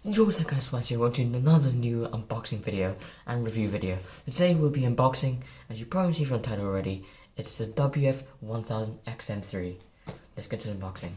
Yo, what's up guys, welcome to another new unboxing video and review video. Today we'll be unboxing, as you probably see from the title already, it's the WF-1000xm3. Let's get to the unboxing.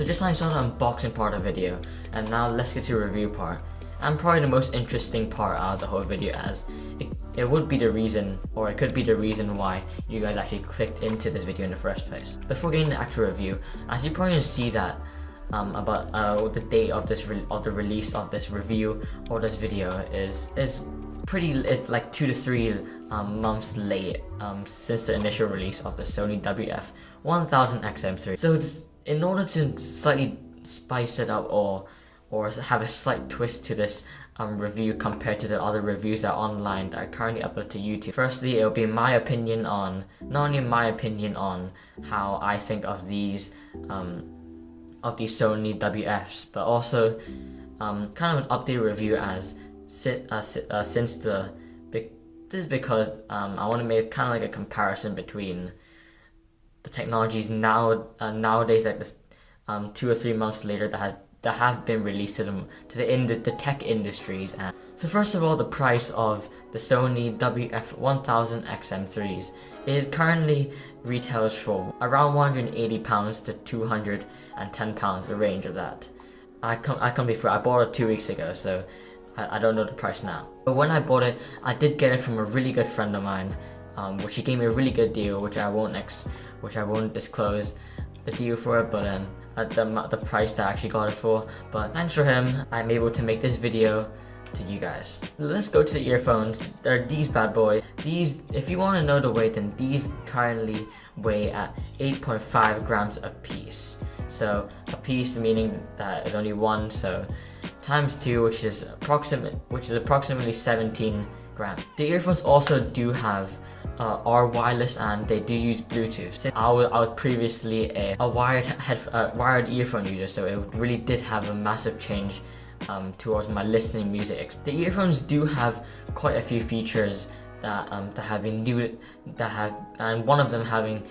Just like I saw the unboxing part of the video, and now let's get to the review part. And probably the most interesting part out of the whole video, as it would be the reason, or it could be the reason why you guys actually clicked into this video in the first place. Before getting the actual review, as you probably see that about the date of the release of this review or this video is it's like 2 to 3 months late since the initial release of the Sony WF-1000xm3. So in order to slightly spice it up or have a slight twist to this review compared to the other reviews that are online that are currently uploaded to YouTube. Firstly, it'll be my opinion on, not only my opinion on how I think of these Sony WFs, but also kind of an update review as this is because I want to make kind of like a comparison between the technologies nowadays, like this 2 or 3 months later, that have been released to the tech industries. And so first of all, the price of the Sony WF-1000xm3s is currently retails for around £180 to £210, the range of that. I can't be fair, I bought it 2 weeks ago, so I don't know the price now. But when I bought it, I did get it from a really good friend of mine, which he gave me a really good deal, which I won't disclose the deal for it, but the price that I actually got it for. But thanks for him, I'm able to make this video to you guys. Let's go to the earphones. They're these bad boys. These, if you want to know the weight, then these currently weigh at 8.5 grams a piece. So a piece meaning that is only one, so times 2, which is approximately 17 grams. The earphones also do have are wireless, and they do use Bluetooth. Since I was previously a wired earphone user, so it really did have a massive change towards my listening music. The earphones do have quite a few features that have been new, and one of them having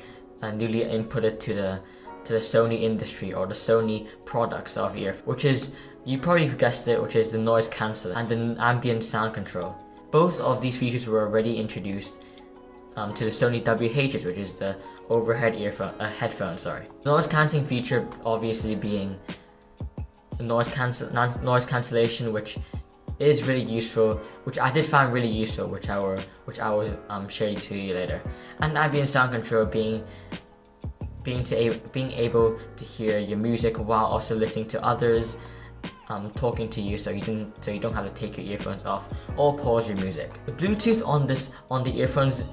newly inputted to the Sony industry, or the Sony products of earphones, which is, you probably guessed it, which is the noise cancelling and the ambient sound control. Both of these features were already introduced to the Sony WHs, which is the overhead headphone. Sorry. Noise cancelling feature obviously being noise cancellation, which is really useful, which I did find really useful, which I will share to you later. And ambient sound control being able to hear your music while also listening to others, talking to you, so you don't have to take your earphones off or pause your music. The Bluetooth on the earphones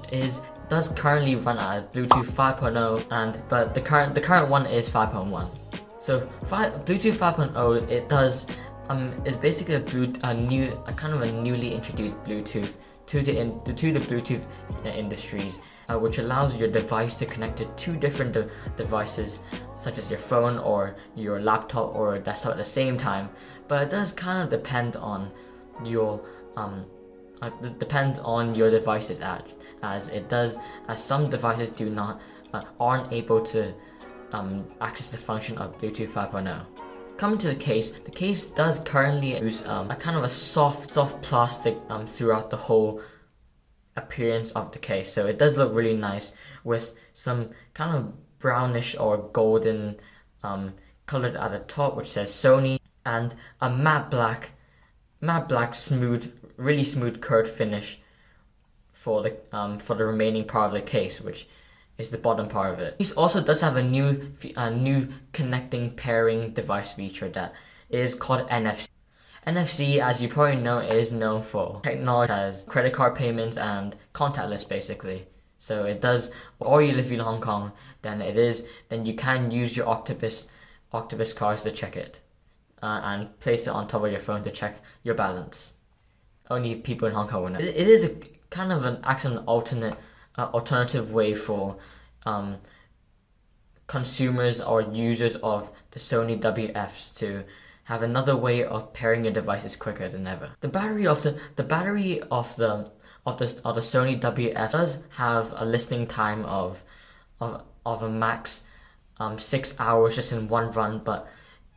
does currently run at Bluetooth 5.0, but the current one is 5.1. So Bluetooth 5.0 is basically a kind of a newly introduced Bluetooth to the Bluetooth industries, which allows your device to connect to two different devices, such as your phone or your laptop or desktop at the same time. But it does kind of depend on your devices, as some devices aren't able to access the function of Bluetooth 5.0. Coming to the case does currently use a kind of a soft plastic throughout the whole appearance of the case, so it does look really nice with some kind of brownish or golden colored at the top, which says Sony, and a matte black really smooth curved finish for the remaining part of the case, which is the bottom part of it. This also does have a new connecting pairing device feature that is called NFC. NFC, as you probably know, is known for technology as credit card payments and contactless, basically. So it does, or you live in Hong Kong, then you can use your Octopus cards to check it, and place it on top of your phone to check your balance. Only people in Hong Kong will know. It is a kind of an alternative way for consumers or users of the Sony WFs to have another way of pairing your devices quicker than ever. The battery of the Sony WF does have a listening time of a max 6 hours just in one run, but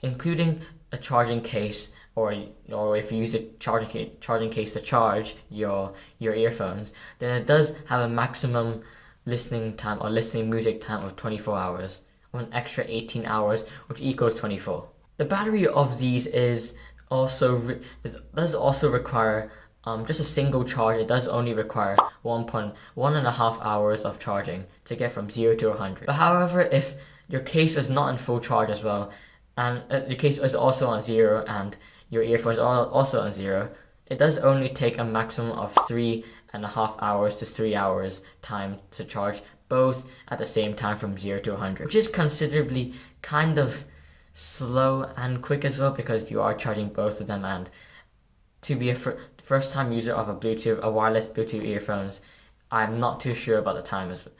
including a charging case, or if you use a charging case to charge your earphones, then it does have a maximum listening time or listening music time of 24 hours, or an extra 18 hours, which equals 24. The battery of these does also require just a single charge. It does only require 1.5 hours of charging to get from 0 to 100. But however, if your case is not in full charge as well, and your case is also on 0 and your earphones are also on 0, it does only take a maximum of 3.5 hours to 3 hours time to charge both at the same time from 0 to 100, which is considerably kind of slow and quick as well, because you are charging both of them, and to be a first time user of a wireless Bluetooth earphones, I'm not too sure about the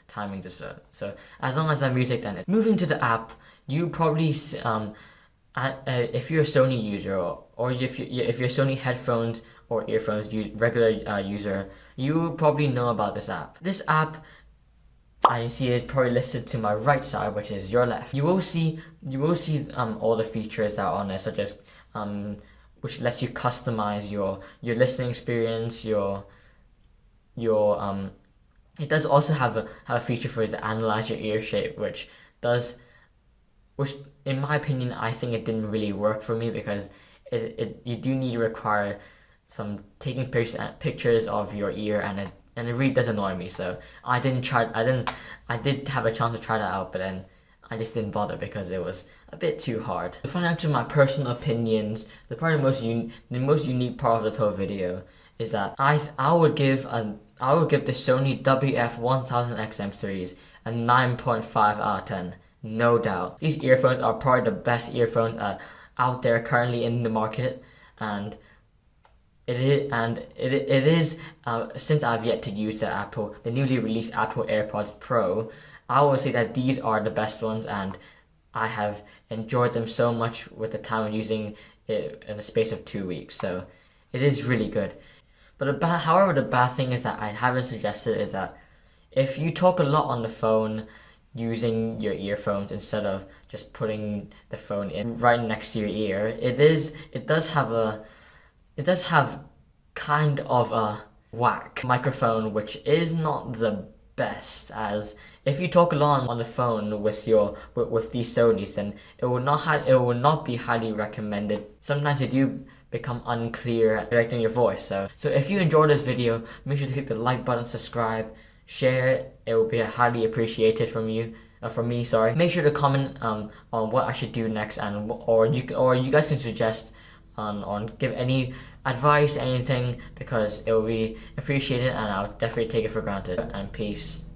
timing just so as long as I'm music, then it's. Moving to the app, you probably if you're a Sony user, or if you're Sony headphones or earphones regular user, you probably know about this app. This app, I see it probably listed to my right side, which is your left. You will see all the features that are on there, such as which lets you customize your listening experience. It does also have a feature for you to analyze your ear shape, which in my opinion, I think it didn't really work for me, because you do need to require some taking pictures of your ear, and it really does annoy me. So I did have a chance to try that out, but then I just didn't bother because it was a bit too hard. Finally, to my personal opinions, the most unique part of this whole video is that I would give the Sony WF-1000xm3s a 9.5 out of 10. No doubt. These earphones are probably the best earphones out there currently in the market, and it is since I've yet to use the newly released Apple AirPods Pro, I would say that these are the best ones, and I have enjoyed them so much with the time of using it in the space of 2 weeks. So it is really good. But however, the bad thing is that I haven't suggested is that if you talk a lot on the phone using your earphones instead of just putting the phone in right next to your ear, it does have kind of a whack microphone, which is not the best, as if you talk a lot on the phone with these Sonys, then it will not be highly recommended. Sometimes they do become unclear directing your voice. So if you enjoyed this video, make sure to click the like button, subscribe, share it. It will be highly appreciated from me. Make sure to comment on what I should do next, or you guys can suggest on give any advice, anything, because it will be appreciated and I'll definitely take it for granted. And peace.